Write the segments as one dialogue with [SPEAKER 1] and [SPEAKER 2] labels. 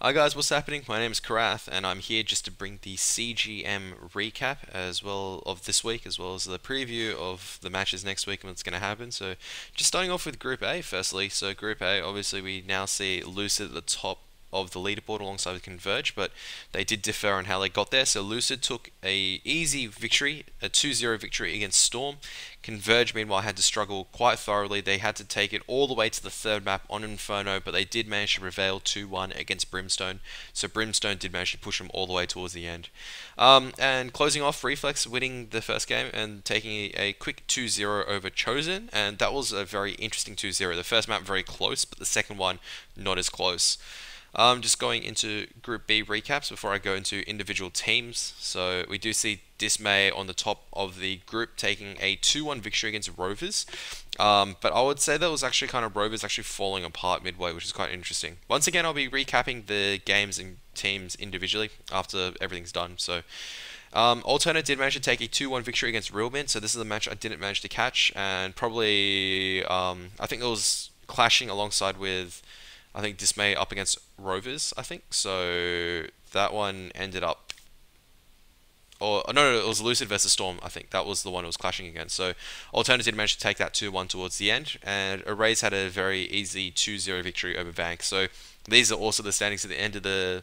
[SPEAKER 1] Hi guys, what's happening? My name is Karath, and I'm here just to bring the CGM recap as well of this week, as well as the preview of the matches next week and what's going to happen. So, just starting off with Group A, firstly. So, Group A, obviously, we now see Lucid at the top of the leaderboard alongside with Converge, but they did differ on how they got there. So Lucid took a easy victory, a 2-0 victory against Storm. Converge, meanwhile, had to struggle quite thoroughly. They had to take it all the way to the third map on Inferno, but they did manage to prevail 2-1 against Brimstone. So Brimstone did manage to push them all the way towards the end. And closing off, Reflex winning the first game and taking a quick 2-0 over Chosen, and that was a very interesting 2-0. The first map very close, but the second one not as close. Just going into Group B recaps before I go into individual teams. So we do see Dismay on the top of the group taking a 2-1 victory against Rovers. But I would say that was actually kind of Rovers actually falling apart midway, which is quite interesting. Once again, I'll be recapping the games and teams individually after everything's done. So Alterna did manage to take a 2-1 victory against Realbin, so this is a match I didn't manage to catch, and probably I think it was clashing alongside with I think Dismay up against Rovers, I think. So that one ended up, or no, it was Lucid versus Storm. I think that was the one it was clashing against. So Alternative managed to take that 2-1 towards the end, and Arrays had a very easy 2-0 victory over Vank. So these are also the standings at the end of the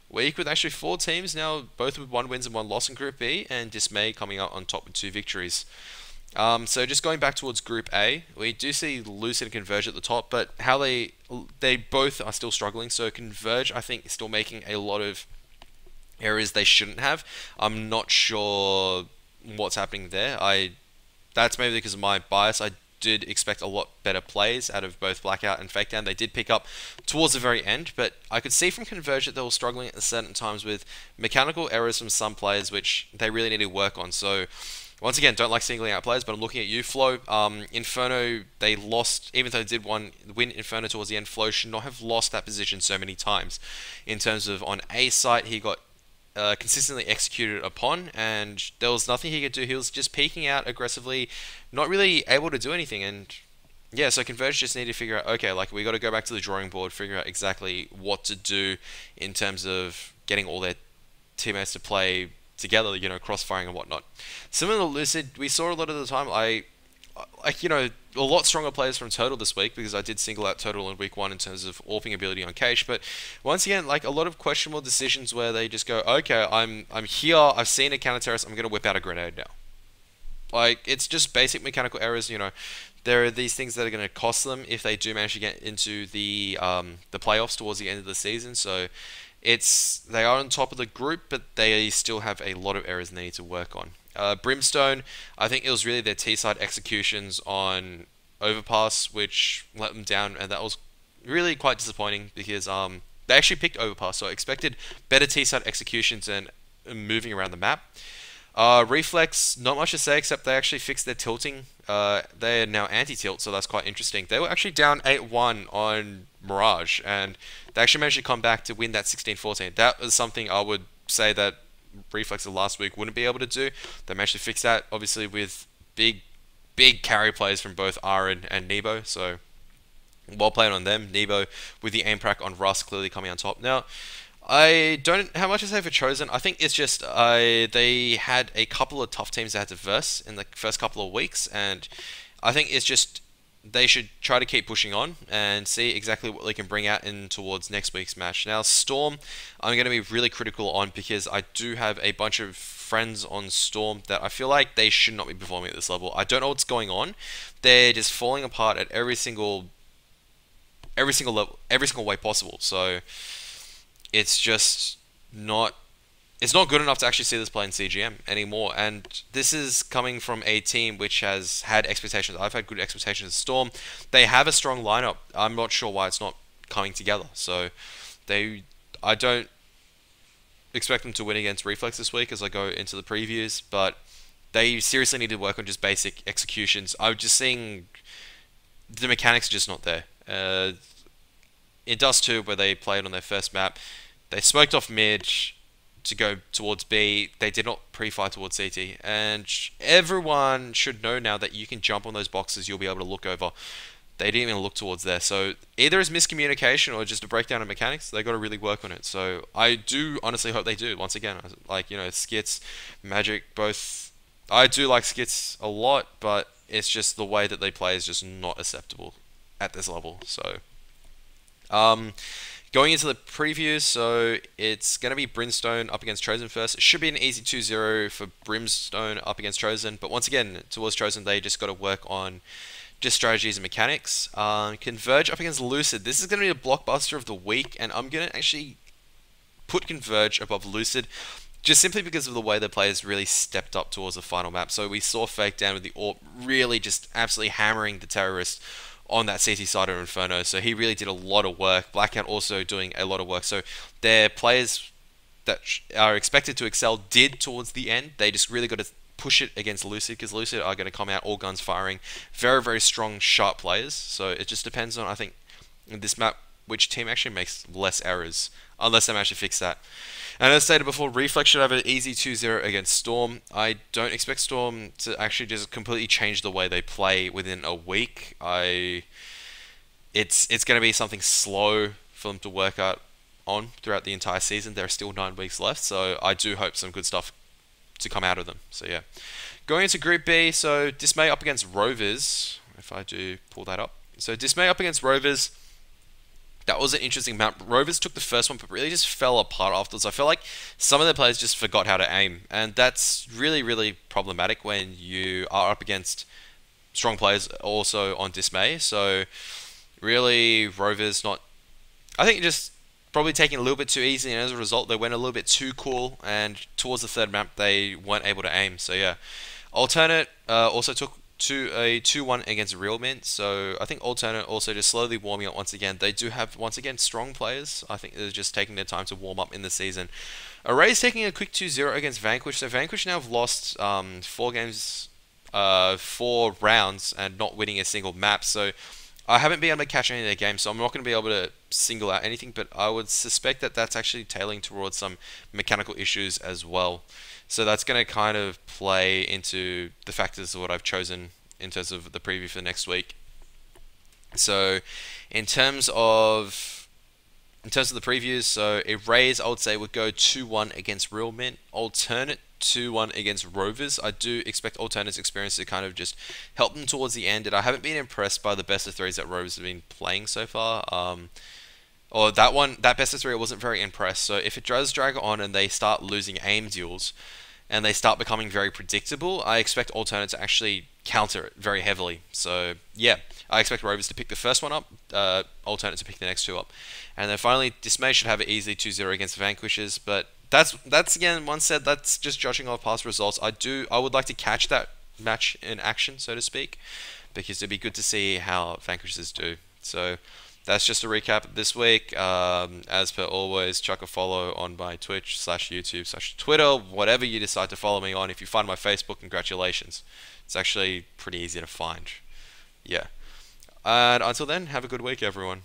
[SPEAKER 1] week, with actually four teams now, both with 1 wins and 1 loss in Group B, and Dismay coming out on top with 2 victories. So just going back towards Group A, we do see Lucid and Converge at the top, but how they both are still struggling. So Converge, I think, is still making a lot of errors they shouldn't have. I'm not sure what's happening there. That's maybe because of my bias. I did expect a lot better plays out of both Blackout and Fakedown. They did pick up towards the very end, but I could see from Converge that they were struggling at certain times with mechanical errors from some players, which they really need to work on. So once again, don't like singling out players, but I'm looking at you, Flo. Inferno, they lost, even though they did win Inferno towards the end. Flo should not have lost that position so many times. In terms of on A site, he got consistently executed upon, and there was nothing he could do. He was just peeking out aggressively, not really able to do anything. And yeah, so Converge just need to figure out, okay, like we got to go back to the drawing board, figure out exactly what to do in terms of getting all their teammates to play together, cross-firing and whatnot. Similar to Lucid, we saw a lot of the time, a lot stronger players from Total this week, because I did single out Total in week 1 in terms of AWPing ability on Cage, but once again, like a lot of questionable decisions where they just go, okay, I'm here, I've seen a counter terrorist, I'm going to whip out a grenade now. Like, it's just basic mechanical errors, There are these things that are going to cost them if they do manage to get into the playoffs towards the end of the season, so they are on top of the group, but they still have a lot of errors they need to work on. Brimstone, I think it was really their T-side executions on Overpass which let them down, and that was really quite disappointing because they actually picked Overpass, so I expected better T-side executions and moving around the map. Reflex, not much to say except they actually fixed their tilting. They are now anti-tilt, so that's quite interesting. They were actually down 8-1 on Mirage, and they actually managed to come back to win that 16-14. That was something I would say that Reflex of last week wouldn't be able to do. They managed to fix that, obviously, with big carry plays from both Aaron and Nebo, so well played on them. Nebo with the aim prac on Rust clearly coming on top. Now, I don't have much to say for Chosen. I think it's just they had a couple of tough teams they had to verse in the first couple of weeks, and I think it's just they should try to keep pushing on and see exactly what they can bring out in towards next week's match. Now, Storm, I'm going to be really critical on because I do have a bunch of friends on Storm that I feel like they should not be performing at this level. I don't know what's going on. They're just falling apart at every single level, every single way possible. So it's just not good enough to actually see this play in CGM anymore, and this is coming from a team which has had expectations. I've had good expectations of Storm. They have a strong lineup. I'm not sure why it's not coming together. So I don't expect them to win against Reflex this week as I go into the previews, but they seriously need to work on just basic executions. I'm just seeing the mechanics are just not there. In Dust 2, where they played on their first map, they smoked off mid to go towards B. They did not pre-fire towards CT, and everyone should know now that you can jump on those boxes. You'll be able to look over. they didn't even look towards there. So either it's miscommunication or just a breakdown of mechanics. They got to really work on it. So I do honestly hope they do. Once again, like Skits, Magic, both. I do like Skits a lot, but it's just the way that they play is just not acceptable at this level. So um, going into the previews, so it's going to be Brimstone up against Chosen first. It should be an easy 2-0 for Brimstone up against Chosen, but once again, towards Chosen, they just got to work on just strategies and mechanics. Converge up against Lucid. This is going to be a blockbuster of the week, and I'm going to actually put Converge above Lucid just simply because of the way the players really stepped up towards the final map. So we saw Fake down with the AWP really just absolutely hammering the terrorist on that CT side of Inferno. So he really did a lot of work. Blackout also doing a lot of work. So their players that are expected to excel did towards the end. They just really got to push it against Lucid, because Lucid are going to come out all guns firing. Very, very strong, sharp players. So it just depends on, I think, in this map, which team actually makes less errors, unless they manage to fix that. And as stated before, Reflex should have an easy 2-0 against Storm. I don't expect Storm to actually just completely change the way they play within a week. It's going to be something slow for them to work out on throughout the entire season. There are still 9 weeks left, so I do hope some good stuff to come out of them. So yeah. Going into Group B, so Dismay up against Rovers, if I do pull that up. So Dismay up against Rovers. That was an interesting map. Rovers took the first one, but really just fell apart afterwards. I feel like some of the players just forgot how to aim, and that's really, really problematic when you are up against strong players also on Dismay. So really, Rovers not... I think just probably taking a little bit too easy, and as a result, they went a little bit too cool, and towards the third map, they weren't able to aim. So yeah. Alternate also took a 2-1 against Real Mint, so I think Alternate also just slowly warming up once again. They do have, once again, strong players. I think they're just taking their time to warm up in the season. Array's taking a quick 2-0 against Vanquish, so Vanquish now have lost 4 games, 4 rounds, and not winning a single map, so I haven't been able to catch any of their games, so I'm not going to be able to single out anything, but I would suspect that that's actually tailing towards some mechanical issues as well. So that's going to kind of play into the factors of what I've chosen in terms of the preview for next week. So in terms of the previews, so Erase I would say would go 2-1 against Real Mint. Alternate 2-1 against Rovers. I do expect Alternate's experience to kind of just help them towards the end, and I haven't been impressed by the best of threes that Rovers have been playing so far. Or that best of 3 I wasn't very impressed. So if it does drag on and they start losing aim duels and they start becoming very predictable, I expect Alternate to actually counter it very heavily. So yeah, I expect Rovers to pick the first one up, Alternate to pick the next 2 up. And then finally, Dismay should have it easily 2-0 against Vanquishers, but that's again, once said, that's just judging off past results. I would like to catch that match in action, so to speak, because it'd be good to see how Vanquishers do. So that's just a recap of this week. As per always, chuck a follow on my Twitch /YouTube /Twitter, whatever you decide to follow me on. If you find my Facebook, congratulations. It's actually pretty easy to find. Yeah. And until then, have a good week, everyone.